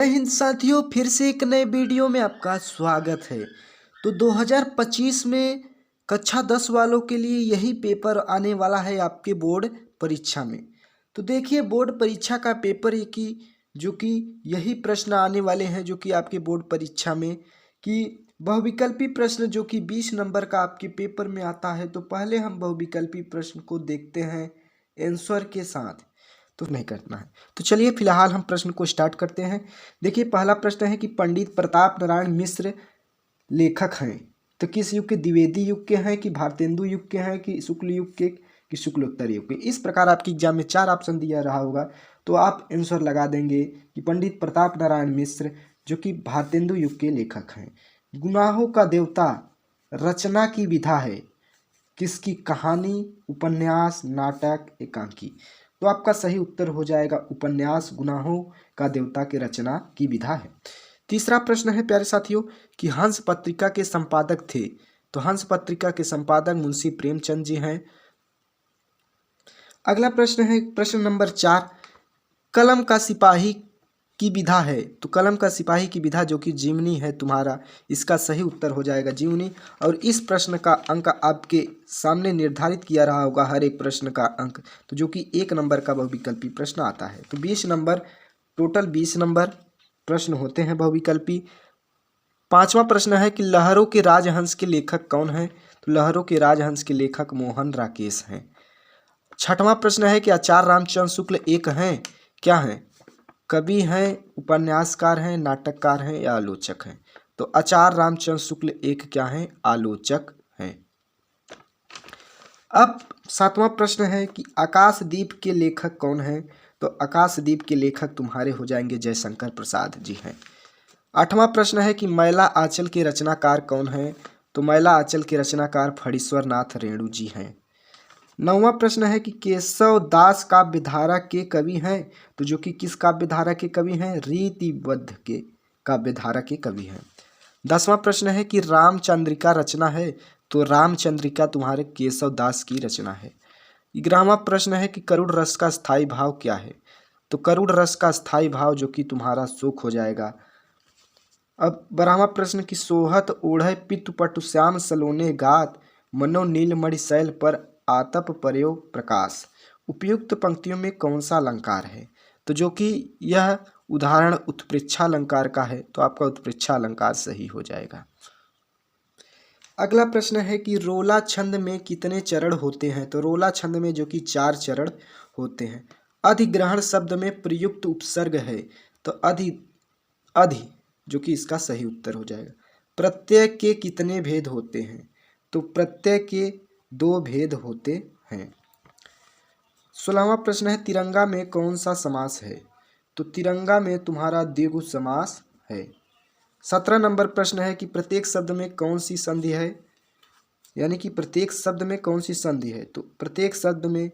जय हिंद साथियों, फिर से एक नए वीडियो में आपका स्वागत है। तो 2025 में कक्षा 10 वालों के लिए यही पेपर आने वाला है आपके बोर्ड परीक्षा में। तो देखिए बोर्ड परीक्षा का पेपर की जो कि यही प्रश्न आने वाले हैं जो कि आपके बोर्ड परीक्षा में कि बहुविकल्पी प्रश्न जो कि 20 नंबर का आपके पेपर में आता है। तो पहले हम बहुविकल्पी प्रश्न को देखते हैं आंसर के साथ, तो नहीं करना है। तो चलिए फिलहाल हम प्रश्न को स्टार्ट करते हैं। देखिए पहला प्रश्न है कि पंडित प्रताप नारायण मिश्र लेखक हैं, तो किस युग के? द्विवेदी युग के हैं कि भारतेंदु युग के हैं कि शुक्ल युग के कि शुक्लोत्तर युग के? इस प्रकार आपके एग्जाम में 4 ऑप्शन दिया रहा होगा, तो आप आंसर लगा देंगे कि पंडित प्रताप नारायण मिश्र जो कि भारतेंदु युग के लेखक हैं। गुनाहों का देवता रचना की विधा है किसकी? कहानी, उपन्यास, नाटक, एकांकी। तो आपका सही उत्तर हो जाएगा उपन्यास गुनाहों का देवता के रचना की विधा है। तीसरा प्रश्न है प्यारे साथियों कि हंस पत्रिका के संपादक थे, तो हंस पत्रिका के संपादक मुंशी प्रेमचंद जी हैं। अगला प्रश्न है प्रश्न नंबर 4, कलम का सिपाही की विधा है, तो कलम का सिपाही की विधा जो कि जीवनी है तुम्हारा, इसका सही उत्तर हो जाएगा जीवनी। और इस प्रश्न का अंक आपके सामने निर्धारित किया रहा होगा हर एक प्रश्न का अंक, तो जो कि 1 नंबर का बहुविकल्पी प्रश्न आता है। तो 20 नंबर, टोटल 20 नंबर प्रश्न होते हैं बहुविकल्पी। पांचवा प्रश्न है कि लहरों के राजहंस के लेखक कौन हैं, तो लहरों के राजहंस के लेखक मोहन राकेश हैं। छठवां प्रश्न है कि आचार्य रामचंद्र शुक्ल एक हैं, क्या हैं? कवि हैं, उपन्यासकार हैं, नाटककार हैं या आलोचक हैं? तो आचार्य रामचंद्र शुक्ल एक क्या हैं? आलोचक हैं। अब सातवां प्रश्न है कि आकाशदीप के लेखक कौन हैं, तो आकाशदीप के लेखक तुम्हारे हो जाएंगे जयशंकर प्रसाद जी हैं। आठवां प्रश्न है कि मैला आंचल के रचनाकार कौन हैं, तो मैला आंचल के रचनाकार फणीश्वर नाथ रेणु जी हैं। नौवां प्रश्न है कि केशव दास काव्यधारा के कवि हैं, तो जो कि किस काव्यधारा के कवि हैं? रीतिबद्ध के काव्यधारा के कवि हैं। 10वां प्रश्न है कि रामचंद्रिका रचना है, तो रामचंद्रिका तुम्हारे केशव दास की रचना है। 11वां प्रश्न है कि करुण रस का स्थायी भाव क्या है, तो करुण रस का स्थायी भाव जो कि तुम्हारा शोक हो जाएगा। अब 12वां प्रश्न की सोहत ओढ़े पितु पटु श्याम सलोने गात मनो नीलमणि शैल पर आतप प्रयोग प्रकाश, उपयुक्त पंक्तियों में कौन सा अलंकार है? तो जो कि यह उदाहरण उत्प्रेक्षा अलंकार का है, तो आपका उत्प्रेक्षा अलंकार सही हो जाएगा। अगला प्रश्न है कि रोला छंद में कितने चरण होते हैं, तो रोला छंद में जो कि 4 चरण होते हैं। अधिग्रहण शब्द में प्रयुक्त उपसर्ग है, तो अधि जो कि इसका सही उत्तर हो जाएगा। प्रत्यय के कितने भेद होते हैं, तो प्रत्यय के 2 भेद होते हैं। 16वां प्रश्न है तिरंगा में कौन सा समास है, तो तिरंगा में तुम्हारा द्विगु समास है। 17 नंबर प्रश्न है कि प्रत्येक शब्द में कौन सी संधि है, यानी कि प्रत्येक शब्द में कौन सी संधि है, तो प्रत्येक शब्द में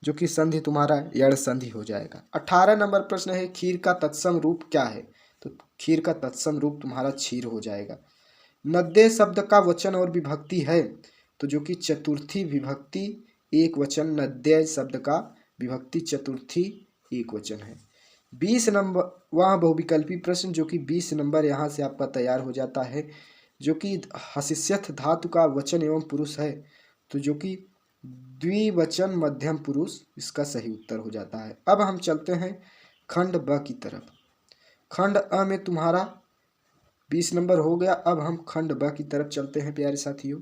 जो कि संधि तुम्हारा यड़ संधि हो जाएगा। 18 नंबर प्रश्न है खीर का तत्सम रूप क्या है, तो खीर का तत्सम रूप तुम्हारा क्षीर हो जाएगा। नद्य शब्द का वचन और विभक्ति है, तो जो कि चतुर्थी विभक्ति एक वचन, नद्य शब्द का विभक्ति चतुर्थी एक वचन है। 20 नंबर वहाँ बहुविकल्पी प्रश्न जो कि 20 नंबर यहाँ से आपका तैयार हो जाता है, जो कि हसिष्यथ धातु का वचन एवं पुरुष है, तो जो कि द्विवचन मध्यम पुरुष इसका सही उत्तर हो जाता है। अब हम चलते हैं खंड ब की तरफ। खंड अ में तुम्हारा 20 नंबर हो गया। अब हम खंड ब की तरफ चलते हैं प्यारे साथियों।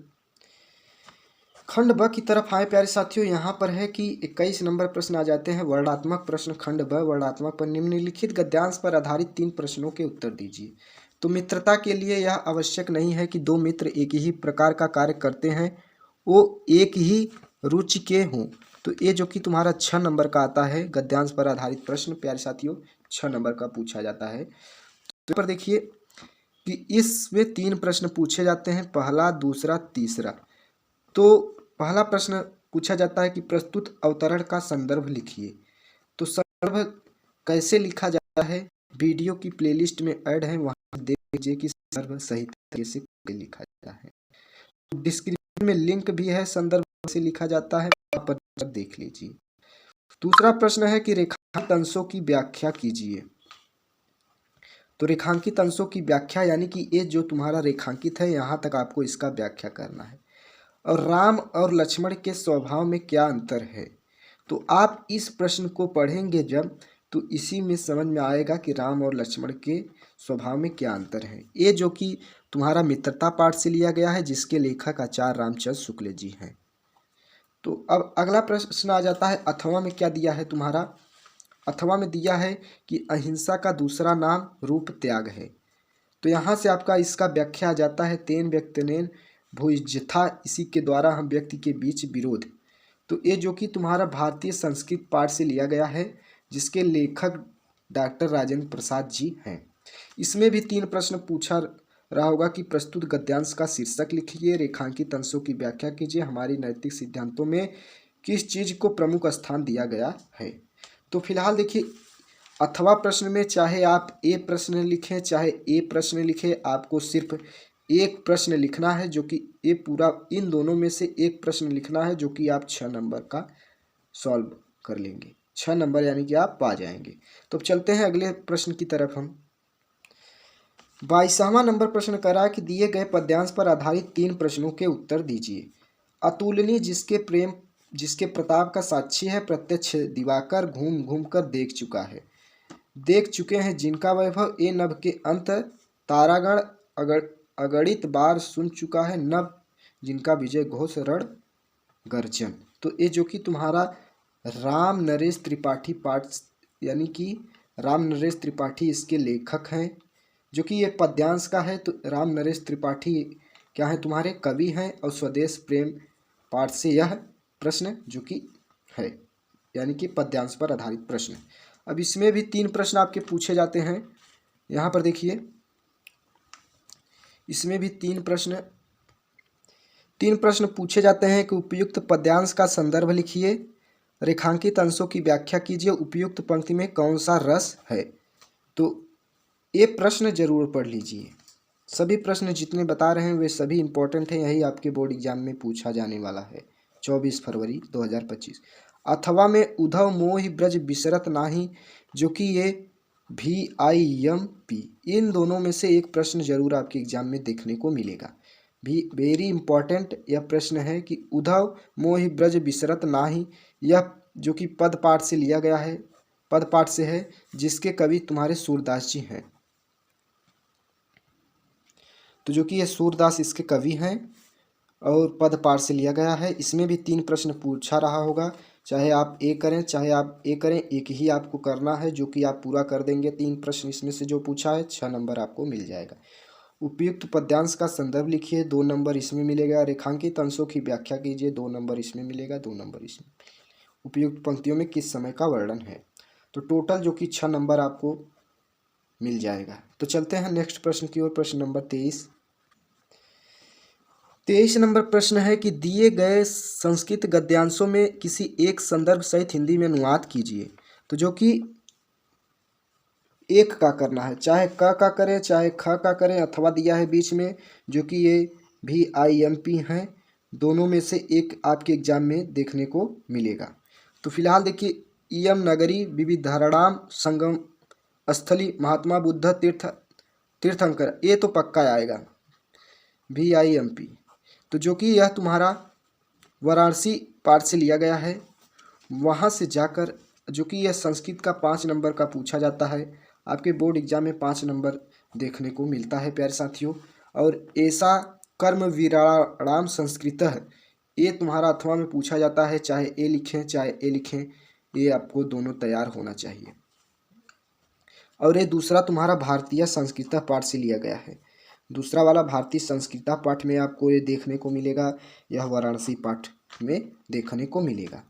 खंड ब की तरफ आए प्यारे साथियों, यहाँ पर है कि 21 नंबर प्रश्न आ जाते हैं वर्णात्मक प्रश्न। खंड ब वर्णात्मक पर निम्नलिखित गद्यांश पर आधारित 3 प्रश्नों के उत्तर दीजिए। तो मित्रता के लिए यह आवश्यक नहीं है कि 2 मित्र एक ही प्रकार का कार्य करते हैं, वो एक ही रुचि के हों। तो ये जो कि तुम्हारा 6 नंबर का आता है गद्यांश पर आधारित प्रश्न प्यारे साथियों, 6 नंबर का पूछा जाता है। तो पर देखिए कि इसमें 3 प्रश्न पूछे जाते हैं, पहला, दूसरा, तीसरा। तो पहला प्रश्न पूछा जाता है कि प्रस्तुत अवतरण का संदर्भ लिखिए। तो संदर्भ कैसे लिखा जाता है, वीडियो की प्लेलिस्ट में ऐड है, वहाँ देख लीजिए कि संदर्भ सही तरीके से लिखा जाता है। डिस्क्रिप्शन में लिंक भी है, संदर्भ से लिखा जाता है, वहाँ पर देख लीजिए। दूसरा प्रश्न है कि रेखांकित अंशों की व्याख्या कीजिए। तो रेखांकित अंशों की व्याख्या यानी कि ये जो तुम्हारा रेखांकित है यहाँ तक आपको इसका व्याख्या करना है। और राम और लक्ष्मण के स्वभाव में क्या अंतर है, तो आप इस प्रश्न को पढ़ेंगे जब, तो इसी में समझ में आएगा कि राम और लक्ष्मण के स्वभाव में क्या अंतर है। ये जो कि तुम्हारा मित्रता पाठ से लिया गया है, जिसके लेखक आचार्य रामचंद्र शुक्ल जी हैं। तो अब अगला प्रश्न आ जाता है, अथवा में क्या दिया है तुम्हारा। अथवा में दिया है कि अहिंसा का दूसरा नाम रूप त्याग है। तो यहाँ से आपका इसका व्याख्या आ जाता है, तेन व्यक्तिनेन भुजथा, इसी के द्वारा हम व्यक्ति के बीच विरोध। तो ये जो कि तुम्हारा भारतीय संस्कृत पाठ से लिया गया है, जिसके लेखक डॉक्टर राजेंद्र प्रसाद जी हैं। इसमें भी 3 प्रश्न पूछा रहा होगा कि प्रस्तुत गद्यांश का शीर्षक लिखिए, रेखांकित अंशों की व्याख्या कीजिए, हमारी नैतिक सिद्धांतों में किस चीज़ को प्रमुख स्थान दिया गया है। तो फिलहाल देखिए, अथवा प्रश्न में चाहे आप ए प्रश्न लिखें चाहे ए प्रश्न लिखें, आपको सिर्फ एक प्रश्न लिखना है, जो कि ये पूरा इन दोनों में से एक प्रश्न लिखना है, जो कि आप 6 नंबर का सॉल्व कर लेंगे। 6 नंबर यानी कि आप पा जाएंगे। तो अब चलते हैं अगले प्रश्न की तरफ। हम 22वां नंबर प्रश्न कर रहा है कि दिए गए पद्यांश पर आधारित 3 प्रश्नों के उत्तर दीजिए। अतुलनीय जिसके प्रताप का साक्षी है, प्रत्यक्ष दिवाकर घूम घूम कर देख चुके हैं जिनका वैभव, ए नभ के अंत तारागण अगणित बार सुन चुका है, नभ जिनका विजय घोष रण गर्जन। तो ये जो कि तुम्हारा राम नरेश त्रिपाठी पाठ, यानी कि राम नरेश त्रिपाठी इसके लेखक हैं, जो कि ये पद्यांश का है। तो राम नरेश त्रिपाठी क्या है, तुम्हारे कवि हैं, और स्वदेश प्रेम पाठ से यह प्रश्न जो कि है, यानी कि पद्यांश पर आधारित प्रश्न। अब इसमें भी 3 प्रश्न आपके पूछे जाते हैं। यहाँ पर देखिए, इसमें भी 3 प्रश्न पूछे जाते हैं कि उपयुक्त पद्यांश का संदर्भ लिखिए, रेखांकित अंशों की व्याख्या कीजिए, उपयुक्त पंक्ति में कौन सा रस है। तो ये प्रश्न जरूर पढ़ लीजिए। सभी प्रश्न जितने बता रहे हैं वे सभी इंपॉर्टेंट हैं, यही आपके बोर्ड एग्जाम में पूछा जाने वाला है 24 फरवरी 2025। अथवा में उधव मोहि ब्रज बिसरत नाही, जो कि ये VIMP, इन दोनों में से एक प्रश्न जरूर आपके एग्जाम में देखने को मिलेगा। भी वेरी इंपॉर्टेंट यह प्रश्न है कि उधव मोहि ब्रज बिसरत नाही, यह जो कि पद पाठ से लिया गया है, पद पाठ से है, जिसके कवि तुम्हारे सूरदास जी हैं। तो जो कि ये सूरदास इसके कवि हैं और पद पाठ से लिया गया है। इसमें भी 3 प्रश्न पूछा रहा होगा, चाहे आप ए करें चाहे आप ए करें, एक ही आपको करना है, जो कि आप पूरा कर देंगे। 3 प्रश्न इसमें से जो पूछा है, 6 नंबर आपको मिल जाएगा। उपयुक्त पद्यांश का संदर्भ लिखिए, 2 नंबर इसमें मिलेगा। रेखांकित अंशों की व्याख्या कीजिए, 2 नंबर इसमें मिलेगा, 2 नंबर इसमें। उपयुक्त पंक्तियों में किस समय का वर्णन है। तो टोटल जो कि 6 नंबर आपको मिल जाएगा। तो चलते हैं नेक्स्ट प्रश्न की ओर। प्रश्न नंबर 23 नंबर प्रश्न है कि दिए गए संस्कृत गद्यांशों में किसी एक संदर्भ सहित हिंदी में अनुवाद कीजिए। तो जो कि एक का करना है, चाहे क का करें चाहे ख का करें, अथवा दिया है बीच में, जो कि ये VIMP हैं। दोनों में से एक आपके एग्जाम में देखने को मिलेगा। तो फिलहाल देखिए, इयम नगरी विविधरणाम संगम स्थली महात्मा बुद्ध तीर्थंकर, ये तो पक्का आएगा VIMP। तो जो कि यह तुम्हारा वाराणसी पाठ से लिया गया है, वहाँ से जाकर जो कि यह संस्कृत का 5 नंबर का पूछा जाता है। आपके बोर्ड एग्जाम में 5 नंबर देखने को मिलता है प्यारे साथियों। और ऐसा कर्म विराणाम संस्कृतः, ये तुम्हारा अथवा में पूछा जाता है, चाहे ए लिखें चाहे ए लिखें, ये आपको दोनों तैयार होना चाहिए। और ये दूसरा तुम्हारा भारतीय संस्कृत पाठ से लिया गया है। दूसरा वाला भारतीय संस्कृत पाठ में आपको ये देखने को मिलेगा, यह वाराणसी पाठ में देखने को मिलेगा।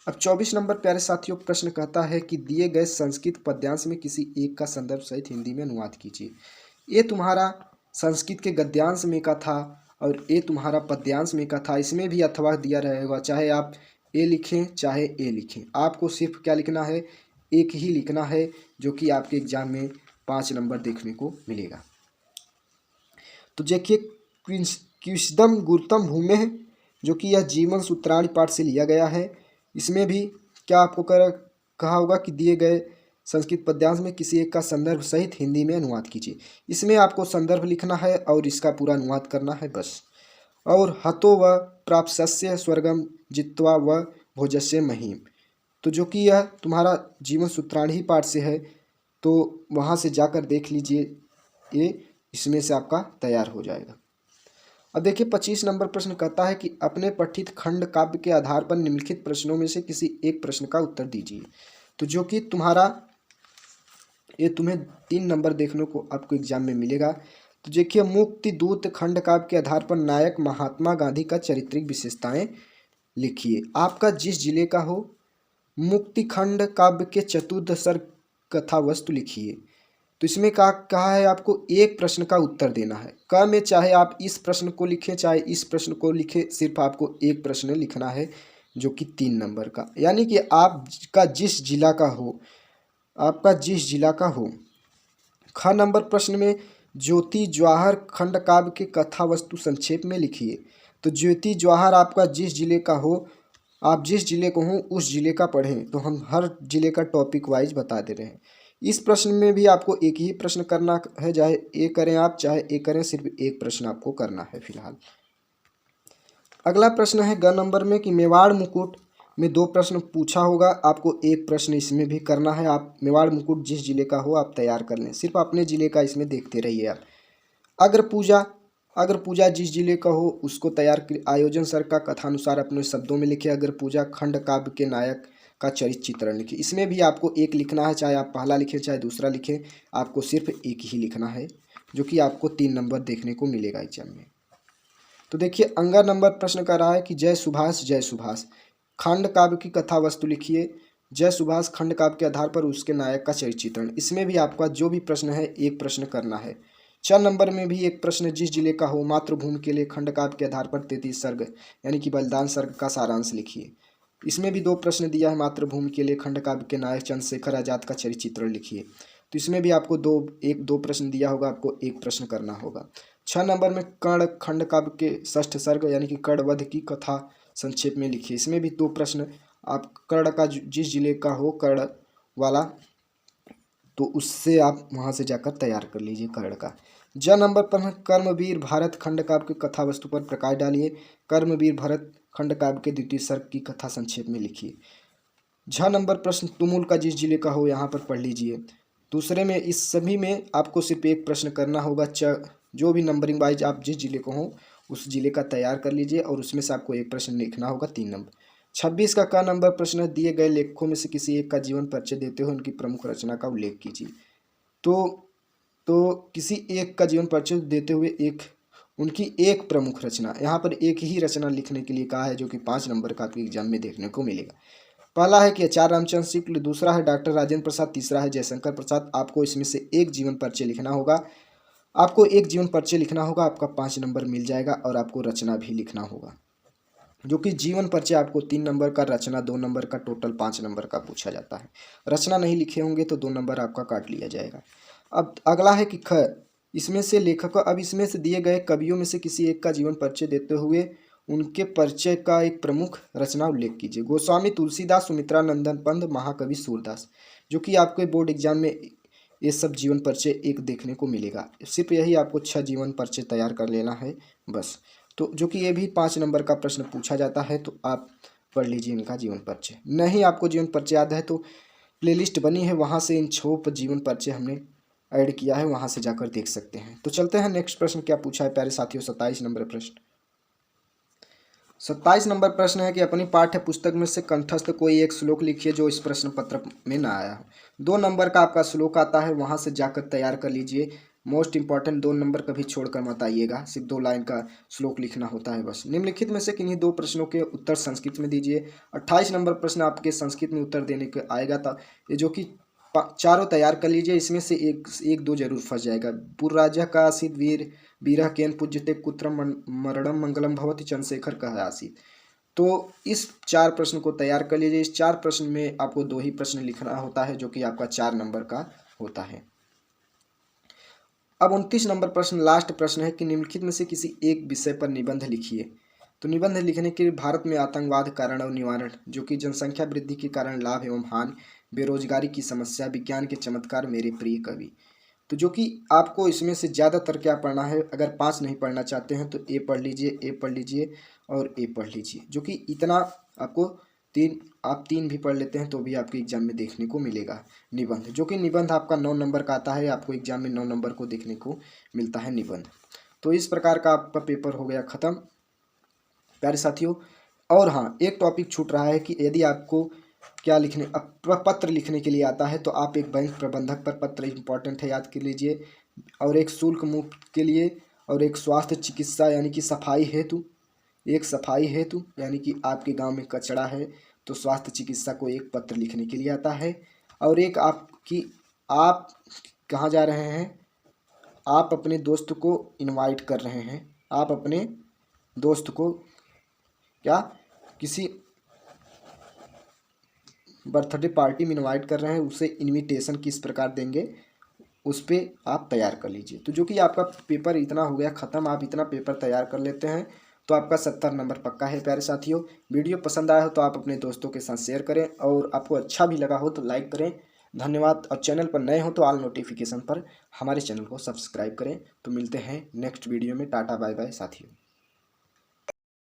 अब 24 नंबर प्यारे साथियों प्रश्न कहता है कि दिए गए संस्कृत पद्यांश में किसी एक का संदर्भ सहित हिंदी में अनुवाद कीजिए। ये तुम्हारा संस्कृत के गद्यांश में का था और ये तुम्हारा पद्यांश में का था। इसमें भी अथवा दिया रहेगा, चाहे आप ए लिखें चाहे ए लिखें, आपको सिर्फ क्या लिखना है, एक ही लिखना है, जो कि आपके एग्जाम में 5 नंबर देखने को मिलेगा। तो देखिए, क्विस्दम गुरुतम भूमे, जो कि यह जीवन सूत्राणी पाठ से लिया गया है। इसमें भी क्या आपको कहा होगा कि दिए गए संस्कृत पद्यांश में किसी एक का संदर्भ सहित हिंदी में अनुवाद कीजिए। इसमें आपको संदर्भ लिखना है और इसका पूरा अनुवाद करना है बस। और हतो व प्राप्स्य स्वर्गम जित्वा व भोजस्य महीम, तो जो कि यह तुम्हारा जीवन सूत्राणी पाठ से है, तो वहाँ से जाकर देख लीजिए, ये इसमें से आपका तैयार हो जाएगा। अब देखिए 25 नंबर प्रश्न कहता है कि अपने पठित खंड काव्य के आधार पर निम्नलिखित प्रश्नों में से किसी एक प्रश्न का उत्तर दीजिए। तो जो कि तुम्हारा ये तुम्हें 3 नंबर देखने को आपको एग्जाम में मिलेगा। तो देखिए मुक्ति दूत खंड काव्य के आधार पर नायक महात्मा गांधी का चारित्रिक विशेषताएं लिखिए। आपका जिस जिले का हो, मुक्ति खंड काव्य के चतुर्दश कथा वस्तु लिखिए। तो इसमें कहा है आपको एक प्रश्न का उत्तर देना है। क में चाहे आप इस प्रश्न को लिखें चाहे इस प्रश्न को लिखें, सिर्फ आपको एक प्रश्न लिखना है जो कि 3 नंबर का, यानी कि आपका जिस जिला का हो, आपका जिस जिला का हो। ख नंबर प्रश्न में ज्योति जवाहर खंड काव्य के कथा वस्तु संक्षेप में लिखिए। तो ज्योति जवाहर आपका जिस जिले का हो, आप जिस जिले को हो उस जिले का पढ़ें। तो हम हर जिले का टॉपिक वाइज बता दे रहे हैं। इस प्रश्न में भी आपको एक ही प्रश्न करना है, चाहे ए करें आप चाहे ए करें, सिर्फ एक प्रश्न आपको करना है फिलहाल। अगला प्रश्न है ग नंबर में कि मेवाड़ मुकुट में 2 प्रश्न पूछा होगा, आपको एक प्रश्न इसमें भी करना है। आप मेवाड़ मुकुट जिस जिले का हो आप तैयार कर लें, सिर्फ अपने जिले का इसमें देखते रहिए आप। अग्र पूजा जिस जिले का हो उसको तैयार कर। आयोजन सर का कथानुसार अपने शब्दों में लिखे। अग्र पूजा खंड काव्य के नायक का चरित्र चित्रण लिखिए। इसमें भी आपको एक लिखना है, चाहे आप पहला लिखें चाहे दूसरा लिखें, आपको सिर्फ एक ही लिखना है, जो कि आपको 3 नंबर देखने को मिलेगा एग्जाम में। तो देखिए अंगा नंबर प्रश्न कर रहा है कि जय सुभाष खंड काव्य की कथा वस्तु लिखिए। जय सुभाष खंड काव्य के आधार पर उसके नायक का चरित्र चित्रण। इसमें भी आपका जो भी प्रश्न है एक प्रश्न करना है। 4 नंबर में भी एक प्रश्न जिस जिले का हो, मातृभूमि के लिए खंड काव्य के आधार पर 33 सर्ग यानी कि बलिदान सर्ग का सारांश लिखिए। इसमें भी 2 प्रश्न दिया है। मातृभूमि के लिए खंड काव्य के नायक चंद्रशेखर आजाद का चरित्र चित्रण लिखिए। तो इसमें भी आपको 2 प्रश्न दिया होगा, आपको एक प्रश्न करना होगा। 6 नंबर में कर्ण खंड काव्य के 6ठ सर्ग यानी कि कर्णवध की कथा संक्षेप में लिखिए। इसमें भी 2 प्रश्न। आप कर्ण का जिस जिले का हो, कर्ण वाला, तो उससे आप वहाँ से जाकर तैयार कर लीजिए कर्ण का। ज नंबर पर कर्मवीर भारत खंड काव्य की कथा वस्तु पर प्रकाश डालिए। कर्मवीर भारत खंड काव्य के 2 सर्ग की कथा संक्षेप में लिखिए। झ नंबर प्रश्न तुमुल का जिस जिले का हो यहाँ पर पढ़ लीजिए। दूसरे में इस सभी में आपको सिर्फ एक प्रश्न करना होगा। जो भी नंबरिंग वाइज आप जिस जिले को हो उस जिले का तैयार कर लीजिए और उसमें से आपको एक प्रश्न लिखना होगा 3 नंबर। 26 का क नंबर प्रश्न दिए गए लेखकों में से किसी एक का जीवन परिचय देते हुए उनकी प्रमुख रचना का उल्लेख कीजिए। तो किसी एक का जीवन परिचय देते हुए उनकी एक प्रमुख रचना, यहाँ पर एक ही रचना लिखने के लिए कहा है, जो कि 5 नंबर का आपके एग्जाम में देखने को मिलेगा। पहला है कि आचार्य रामचंद्र शुक्ल, दूसरा है डॉक्टर राजेंद्र प्रसाद, तीसरा है जयशंकर प्रसाद। आपको इसमें से एक जीवन परिचय लिखना होगा। आपको एक जीवन परिचय लिखना होगा, आपका 5 नंबर मिल जाएगा। और आपको रचना भी लिखना होगा, जो कि जीवन परिचय आपको 3 नंबर का, रचना 2 नंबर का, टोटल 5 नंबर का पूछा जाता है। रचना नहीं लिखे होंगे तो 2 नंबर आपका काट लिया जाएगा। अब अगला है कि ख, इसमें से लेखकों, अब इसमें से दिए गए कवियों में से किसी एक का जीवन परिचय देते हुए उनके परिचय का एक प्रमुख रचना उल्लेख कीजिए। गोस्वामी तुलसीदास, सुमित्रा नंदन पंत, महाकवि सूरदास। जो कि आपके बोर्ड एग्जाम में ये सब जीवन परिचय एक देखने को मिलेगा। सिर्फ यही आपको 6 जीवन परिचय तैयार कर लेना है बस। तो जो कि ये भी 5 नंबर का प्रश्न पूछा जाता है, तो आप पढ़ लीजिए इनका जीवन परिचय। नहीं आपको जीवन परिचय याद है तो प्लेलिस्ट बनी है, वहाँ से इन 6 जीवन परिचय हमने ऐड किया है, वहाँ से जाकर देख सकते हैं। तो चलते हैं नेक्स्ट प्रश्न क्या पूछा है प्यारे साथियों। 27 नंबर प्रश्न। 27 नंबर प्रश्न है कि अपनी पाठ्य पुस्तक में से कंठस्थ कोई एक श्लोक लिखिए जो इस प्रश्न पत्र में ना आया हो। 2 नंबर का आपका श्लोक आता है, वहां से जाकर तैयार कर लीजिए। मोस्ट इंपॉर्टेंट 2 नंबर कभी छोड़कर मत आइएगा, सिर्फ 2 लाइन का श्लोक लिखना होता है बस। निम्नलिखित में से किन्हीं 2 प्रश्नों के उत्तर संस्कृत में दीजिए। 28 नंबर प्रश्न आपके संस्कृत में उत्तर देने के आएगा था, ये जो कि चारों तैयार कर लीजिए। इसमें से एक दो जरूर फंस जाएगा। पुरराजा का आसीत वीर बीरह केन पूज्यते कुत्र मरणम मंगलम भवति चंद्रशेखर कहा आसीत। तो इस 4 प्रश्न को तैयार कर लीजिए। इस 4 प्रश्न में आपको 2 ही प्रश्न लिखना होता है, जो कि आपका 4 नंबर का होता है। अब 29 नंबर प्रश्न लास्ट प्रश्न है कि निम्नलिखित में से किसी एक विषय पर निबंध लिखिए। तो निबंध लिखने के लिए भारत में आतंकवाद कारण और निवारण, जो कि जनसंख्या वृद्धि के कारण लाभ एवं हानि, बेरोजगारी की समस्या, विज्ञान के चमत्कार, मेरे प्रिय कवि। तो जो कि आपको इसमें से ज़्यादातर क्या पढ़ना है, अगर 5 नहीं पढ़ना चाहते हैं तो ए पढ़ लीजिए, ए पढ़ लीजिए और ए पढ़ लीजिए, जो कि इतना आपको आप 3 भी पढ़ लेते हैं तो भी आपके एग्जाम में देखने को मिलेगा। निबंध, जो कि निबंध आपका 9 नंबर का आता है, आपको एग्जाम में 9 नंबर को देखने को मिलता है निबंध। तो इस प्रकार का आपका पेपर हो गया ख़त्म प्यारे साथियों। और हाँ, एक टॉपिक छूट रहा है कि यदि आपको क्या लिखने पत्र लिखने के लिए आता है तो आप एक बैंक प्रबंधक पर पत्र इम्पॉर्टेंट है, याद कर लीजिए। और एक शुल्क मुक्त के लिए, और एक स्वास्थ्य चिकित्सा यानी कि सफाई हेतु, एक सफाई हेतु यानी कि आपके गांव में कचरा है तो स्वास्थ्य चिकित्सा को एक पत्र लिखने के लिए आता है। और एक आप कहाँ जा रहे हैं, आप अपने दोस्त को इनवाइट कर रहे हैं, आप अपने दोस्त को क्या किसी बर्थडे पार्टी में इनवाइट कर रहे हैं, उसे इनविटेशन किस प्रकार देंगे उस पर आप तैयार कर लीजिए। तो जो कि आपका पेपर इतना हो गया ख़त्म, आप इतना पेपर तैयार कर लेते हैं तो आपका 70 नंबर पक्का है प्यारे साथियों। वीडियो पसंद आया हो तो आप अपने दोस्तों के साथ शेयर करें, और आपको अच्छा भी लगा हो तो लाइक करें। धन्यवाद। और चैनल पर नए हो तो ऑल नोटिफिकेशन पर हमारे चैनल को सब्सक्राइब करें। तो मिलते हैं नेक्स्ट वीडियो में। टाटा बाय बाय साथियों।